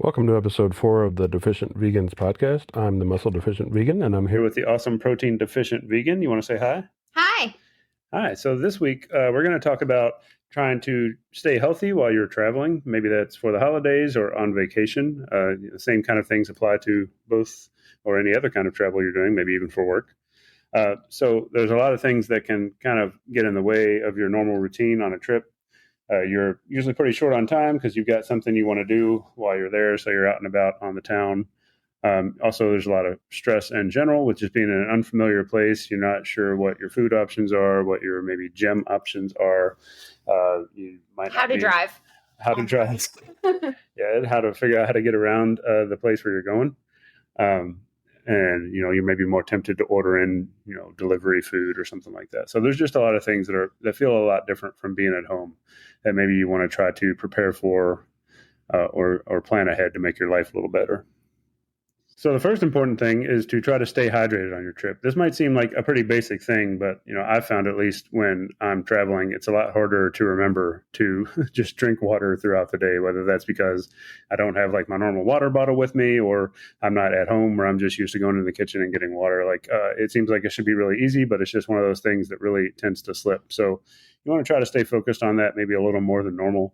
Welcome to episode 4 of the Deficient Vegans podcast. I'm the Muscle Deficient Vegan, and I'm here with the awesome Protein Deficient Vegan. You want to say hi? Hi. Hi. So this week, we're going to talk about trying to stay healthy while you're traveling. Maybe that's for the holidays or on vacation. The same kind of things apply to both or any other kind of travel you're doing, maybe even for work. So there's a lot of things that can kind of get in the way of your normal routine on a trip. You're usually pretty short on time because you've got something you want to do while you're there, so you're out and about on the town. Also, there's a lot of stress in general with just being in an unfamiliar place. You're not sure what your food options are, what your maybe gym options are. You might How to drive. Yeah, how to figure out how to get around the place where you're going. And, you may be more tempted to order in, delivery food or something like that. So there's just a lot of things that feel a lot different from being at home that maybe you want to try to prepare for or plan ahead to make your life a little better. So the first important thing is to try to stay hydrated on your trip. This might seem like a pretty basic thing, but, I've found at least when I'm traveling, it's a lot harder to remember to just drink water throughout the day, whether that's because I don't have like my normal water bottle with me or I'm not at home where I'm just used to going in the kitchen and getting water. It seems like it should be really easy, but it's just one of those things that really tends to slip. So you want to try to stay focused on that maybe a little more than normal.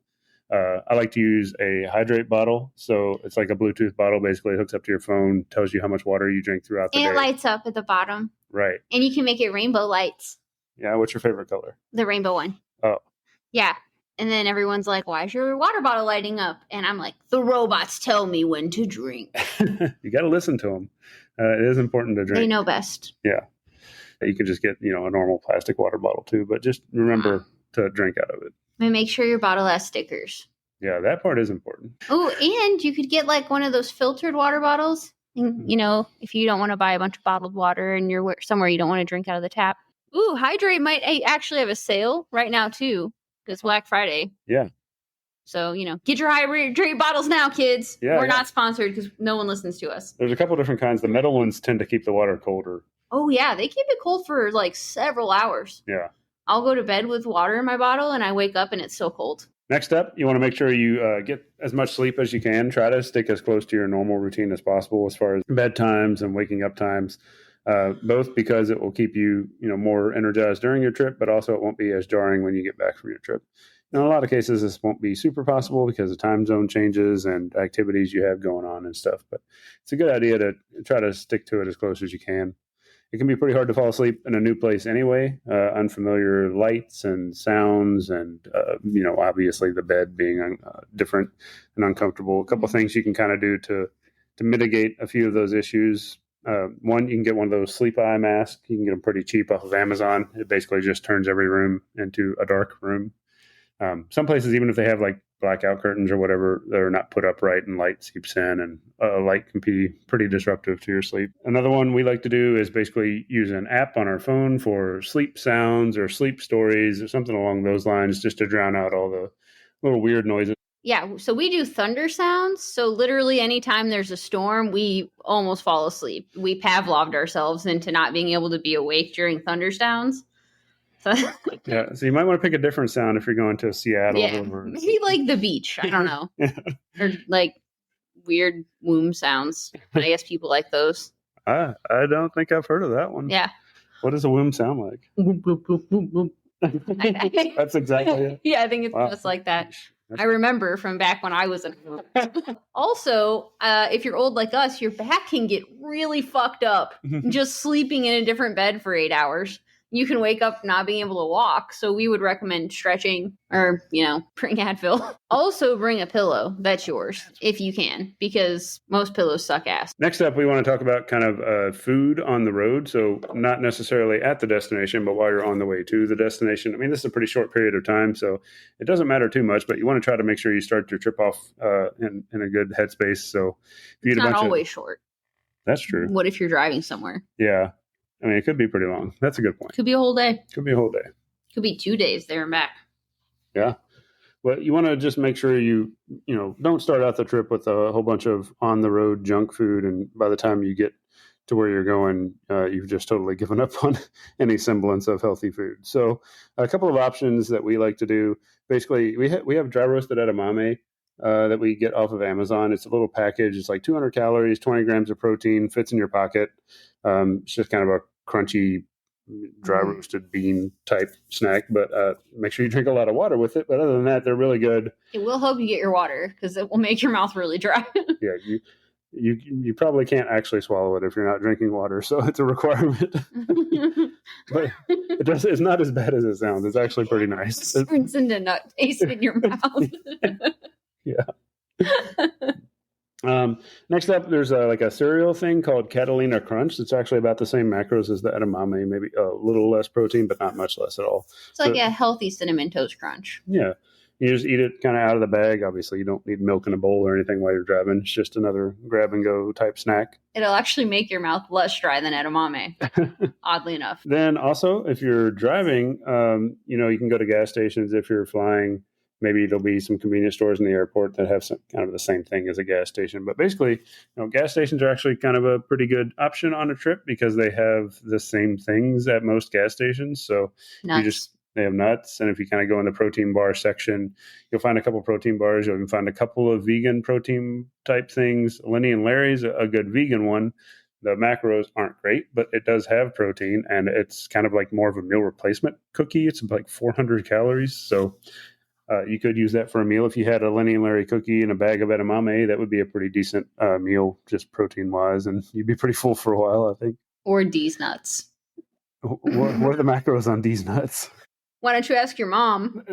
I like to use a hydrate bottle. So it's like a Bluetooth bottle, basically. It hooks up to your phone, tells you how much water you drink throughout the day. And it lights up at the bottom. Right. And you can make it rainbow lights. Yeah. What's your favorite color? The rainbow one. Oh. Yeah. And then everyone's like, why is your water bottle lighting up? And I'm like, the robots tell me when to drink. You got to listen to them. It is important to drink. They know best. Yeah. You could just get, a normal plastic water bottle too, but just remember to drink out of it. And make sure your bottle has stickers. Yeah, that part is important. Oh, and you could get like one of those filtered water bottles. And, if you don't want to buy a bunch of bottled water and you're somewhere you don't want to drink out of the tap. Ooh, Hydrate might actually have a sale right now too. Because Black Friday. Yeah. So, get your Hydrate bottles now, kids. Yeah, We're not sponsored because no one listens to us. There's a couple different kinds. The metal ones tend to keep the water colder. Oh, yeah. They keep it cold for like several hours. Yeah. I'll go to bed with water in my bottle and I wake up and it's so cold. Next up, you want to make sure you get as much sleep as you can. Try to stick as close to your normal routine as possible as far as bedtimes and waking up times, both because it will keep you, more energized during your trip, but also it won't be as jarring when you get back from your trip. In a lot of cases, this won't be super possible because of time zone changes and activities you have going on and stuff, but it's a good idea to try to stick to it as close as you can. It can be pretty hard to fall asleep in a new place anyway. Unfamiliar lights and sounds and, obviously the bed being different and uncomfortable. A couple of things you can kind of do to mitigate a few of those issues. One, you can get one of those sleep eye masks. You can get them pretty cheap off of Amazon. It basically just turns every room into a dark room. Some places, even if they have like blackout curtains or whatever, they're not put up right and light seeps in, and light can be pretty disruptive to your sleep. Another one we like to do is basically use an app on our phone for sleep sounds or sleep stories or something along those lines, just to drown out all the little weird noises. Yeah, so we do thunder sounds. So literally anytime there's a storm, we almost fall asleep. We Pavloved ourselves into not being able to be awake during thunder sounds. Yeah, so you might want to pick a different sound if you're going to Seattle. Yeah, maybe like the beach. I don't know. Yeah. Or like weird womb sounds. I guess people like those. I don't think I've heard of that one. Yeah. What does a womb sound like? That's exactly it. Yeah, I think it's just like that. I remember from back when I was in. Also, if you're old like us, your back can get really fucked up just sleeping in a different bed for 8 hours. You can wake up not being able to walk. So we would recommend stretching or, bring Advil. Also bring a pillow. That's yours if you can, because most pillows suck ass. Next up, we want to talk about kind of food on the road. So not necessarily at the destination, but while you're on the way to the destination. I mean, this is a pretty short period of time, so it doesn't matter too much, but you want to try to make sure you start your trip off in a good headspace. So if you it's not always short. That's true. What if you're driving somewhere? Yeah. I mean, it could be pretty long. That's a good point. Could be a whole day. Could be a whole day. Could be 2 days there and back. Yeah. Well, you want to just make sure you don't start out the trip with a whole bunch of on the road junk food. And by the time you get to where you're going, you've just totally given up on any semblance of healthy food. So a couple of options that we like to do. Basically, we have dry roasted edamame that we get off of Amazon. It's a little package. It's like 200 calories, 20 grams of protein, fits in your pocket. It's just kind of a crunchy, dry roasted bean type snack, but make sure you drink a lot of water with it. But other than that, they're really good. It will help you get your water because it will make your mouth really dry. Yeah, you probably can't actually swallow it if you're not drinking water, so it's a requirement. But it's not as bad as it sounds. It's actually pretty nice. It turns into nut taste in your mouth. Yeah. Next up, there's like a cereal thing called Catalina Crunch. It's actually about the same macros as the edamame, maybe a little less protein, but not much less at all. It's like a healthy Cinnamon Toast Crunch. Yeah. You just eat it kind of out of the bag. Obviously, you don't need milk in a bowl or anything while you're driving. It's just another grab and go type snack. It'll actually make your mouth less dry than edamame, oddly enough. Then also, if you're driving, you can go to gas stations. If you're flying, maybe there'll be some convenience stores in the airport that have some kind of the same thing as a gas station. But basically, gas stations are actually kind of a pretty good option on a trip because they have the same things at most gas stations. So they have nuts. And if you kind of go in the protein bar section, you'll find a couple protein bars. You'll even find a couple of vegan protein type things. Lenny and Larry's a good vegan one. The macros aren't great, but it does have protein, and it's kind of like more of a meal replacement cookie. It's like 400 calories. So you could use that for a meal. If you had a Lenny and Larry cookie and a bag of edamame, that would be a pretty decent meal, just protein-wise, and you'd be pretty full for a while, I think. Or D's nuts. What are the macros on D's nuts? Why don't you ask your mom?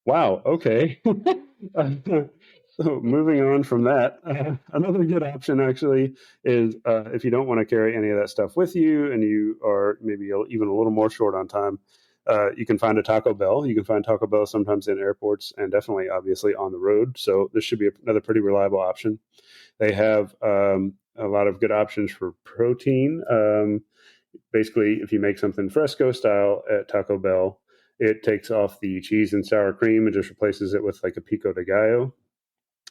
Wow. Okay. So moving on from that, another good option actually is if you don't want to carry any of that stuff with you and you are maybe even a little more short on time, you can find a Taco Bell. You can find Taco Bell sometimes in airports and definitely, obviously, on the road. So this should be another pretty reliable option. They have a lot of good options for protein. Basically, if you make something fresco style at Taco Bell, it takes off the cheese and sour cream and just replaces it with like a pico de gallo.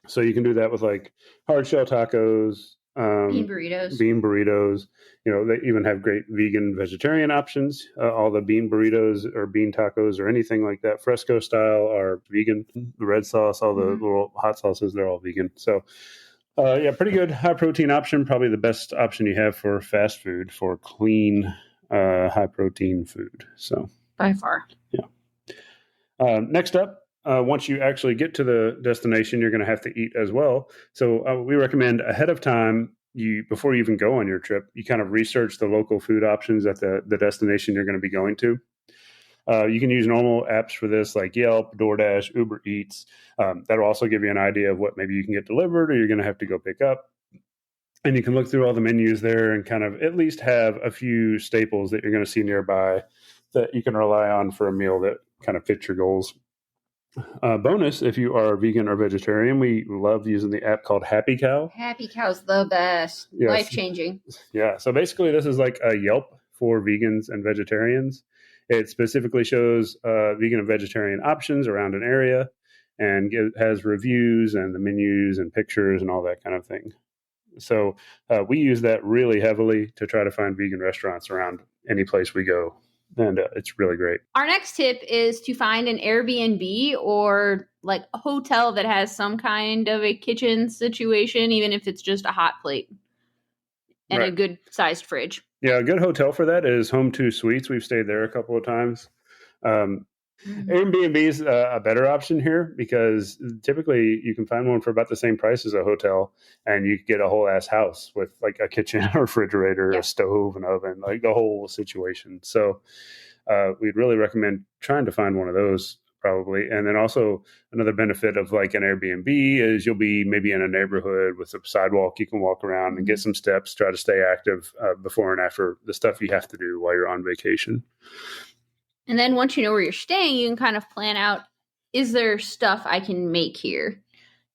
So you can do that with like hard shell tacos, bean burritos. They even have great vegan, vegetarian options. All the bean burritos or bean tacos or anything like that, fresco style, are vegan. The red sauce, all the little hot sauces, they're all vegan. So pretty good high protein option. Probably the best option you have for fast food, for clean, high protein food. So by far. Yeah. Next up, once you actually get to the destination, you're going to have to eat as well. So we recommend ahead of time, before you even go on your trip, you kind of research the local food options at the destination you're going to be going to. You can use normal apps for this, like Yelp, DoorDash, Uber Eats. That'll also give you an idea of what maybe you can get delivered or you're going to have to go pick up. And you can look through all the menus there and kind of at least have a few staples that you're going to see nearby that you can rely on for a meal that kind of fits your goals. Bonus, if you are vegan or vegetarian, we love using the app called Happy Cow. Happy Cow's the best. Yes. Life-changing. Yeah. So basically, this is like a Yelp for vegans and vegetarians. It specifically shows vegan and vegetarian options around an area, and has reviews and the menus and pictures and all that kind of thing. So we use that really heavily to try to find vegan restaurants around any place we go. And it's really great. Our next tip is to find an Airbnb or like a hotel that has some kind of a kitchen situation, even if it's just a hot plate and a good sized fridge. Yeah, a good hotel for that is Home 2 Suites. We've stayed there a couple of times. Airbnb is a better option here because typically you can find one for about the same price as a hotel, and you get a whole ass house with like a kitchen, a refrigerator, a stove, an oven, like the whole situation. So we'd really recommend trying to find one of those probably. And then also another benefit of like an Airbnb is you'll be maybe in a neighborhood with a sidewalk you can walk around and get some steps, try to stay active before and after the stuff you have to do while you're on vacation. And then once you know where you're staying, you can kind of plan out, is there stuff I can make here?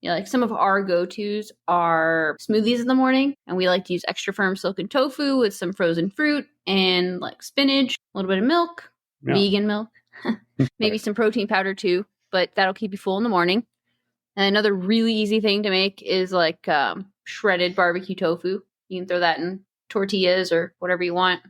Like some of our go-tos are smoothies in the morning, and we like to use extra firm silken tofu with some frozen fruit and like spinach, a little bit of milk, vegan milk, maybe some protein powder too, but that'll keep you full in the morning. And another really easy thing to make is like shredded barbecue tofu. You can throw that in tortillas or whatever you want.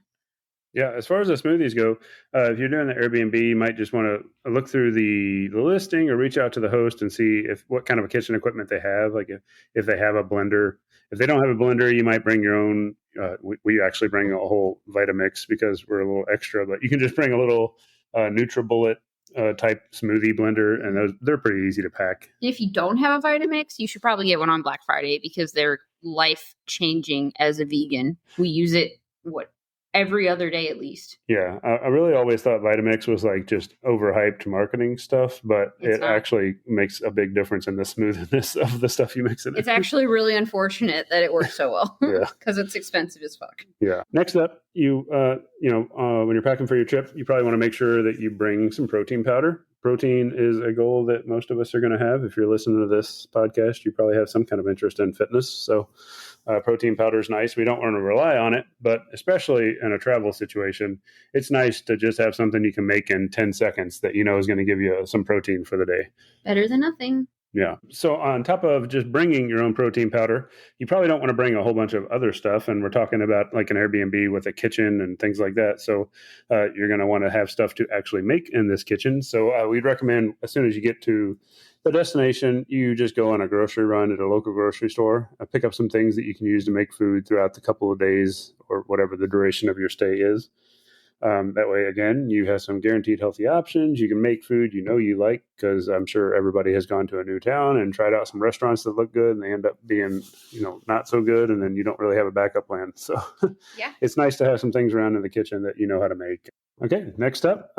Yeah, as far as the smoothies go, if you're doing the Airbnb, you might just want to look through the listing or reach out to the host and see what kind of a kitchen equipment they have. Like if they have a blender. If they don't have a blender, you might bring your own. We actually bring a whole Vitamix because we're a little extra, but you can just bring a little NutriBullet type smoothie blender, and they're pretty easy to pack. If you don't have a Vitamix, you should probably get one on Black Friday because they're life-changing as a vegan. We use it, every other day at least. Yeah, I really always thought Vitamix was like just overhyped marketing stuff, but it actually makes a big difference in the smoothness of the stuff you mix in it. It's actually really unfortunate that it works so well. Yeah, because it's expensive as fuck. Yeah. Next up, when you're packing for your trip, you probably want to make sure that you bring some protein powder. Protein is a goal that most of us are going to have. If you're listening to this podcast, you probably have some kind of interest in fitness. So protein powder is nice. We don't want to rely on it, but especially in a travel situation, it's nice to just have something you can make in 10 seconds that you know is going to give you some protein for the day. Better than nothing. Yeah. So on top of just bringing your own protein powder, you probably don't want to bring a whole bunch of other stuff. And we're talking about like an Airbnb with a kitchen and things like that. So you're going to want to have stuff to actually make in this kitchen. So we'd recommend as soon as you get to the destination, you just go on a grocery run at a local grocery store, pick up some things that you can use to make food throughout the couple of days or whatever the duration of your stay is. That way, again, you have some guaranteed healthy options. You can make food you like, because I'm sure everybody has gone to a new town and tried out some restaurants that look good and they end up being, not so good. And then you don't really have a backup plan. So yeah, it's nice to have some things around in the kitchen that you know how to make. Okay, next up,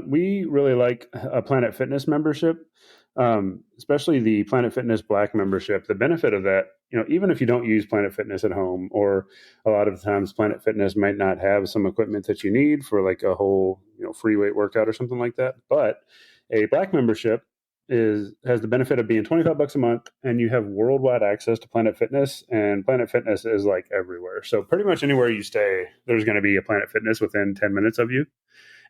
we really like a Planet Fitness membership, especially the Planet Fitness Black membership. The benefit of that, even if you don't use Planet Fitness at home, or a lot of times Planet Fitness might not have some equipment that you need for like a whole, free weight workout or something like that. But a Black membership has the benefit of being $25 a month, and you have worldwide access to Planet Fitness, and Planet Fitness is like everywhere. So pretty much anywhere you stay, there's going to be a Planet Fitness within 10 minutes of you.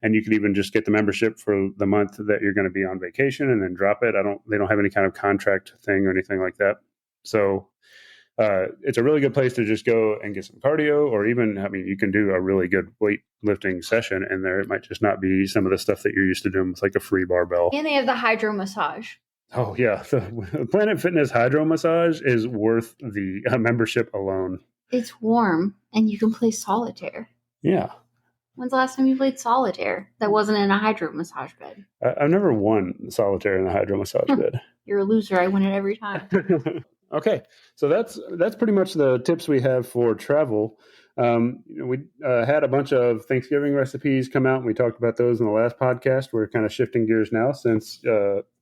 And you can even just get the membership for the month that you're going to be on vacation and then drop it. They don't have any kind of contract thing or anything like that. So it's a really good place to just go and get some cardio, or even, you can do a really good weightlifting session in there. It might just not be some of the stuff that you're used to doing with like a free barbell. And they have the hydro massage. Oh, yeah. The Planet Fitness hydro massage is worth the membership alone. It's warm and you can play solitaire. Yeah. When's the last time you played solitaire that wasn't in a hydro massage bed? I've never won solitaire in a hydro massage bed. You're a loser. I win it every time. Okay, so that's pretty much the tips we have for travel. We had a bunch of Thanksgiving recipes come out, and we talked about those in the last podcast. We're kind of shifting gears now since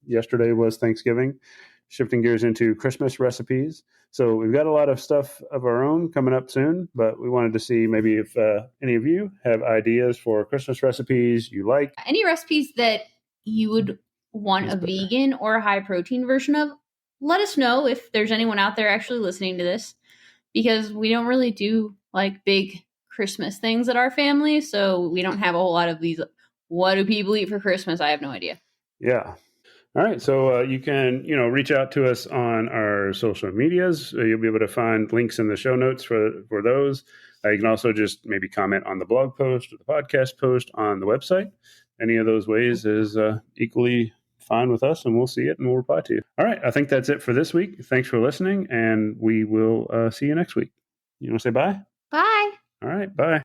yesterday was Thanksgiving, shifting gears into Christmas recipes. So we've got a lot of stuff of our own coming up soon, but we wanted to see maybe if any of you have ideas for Christmas recipes you like. Any recipes that you would want a vegan or a high protein version of, let us know if there's anyone out there actually listening to this, because we don't really do like big Christmas things at our family. So we don't have a whole lot of these. What do people eat for Christmas? I have no idea. Yeah. All right. So you can, reach out to us on our social medias. You'll be able to find links in the show notes for those. You can also just maybe comment on the blog post or the podcast post on the website. Any of those ways is equally fine with us, and we'll see it and we'll reply to you. All right. I think that's it for this week. Thanks for listening, and we will see you next week. You want to say bye? Bye. All right. Bye.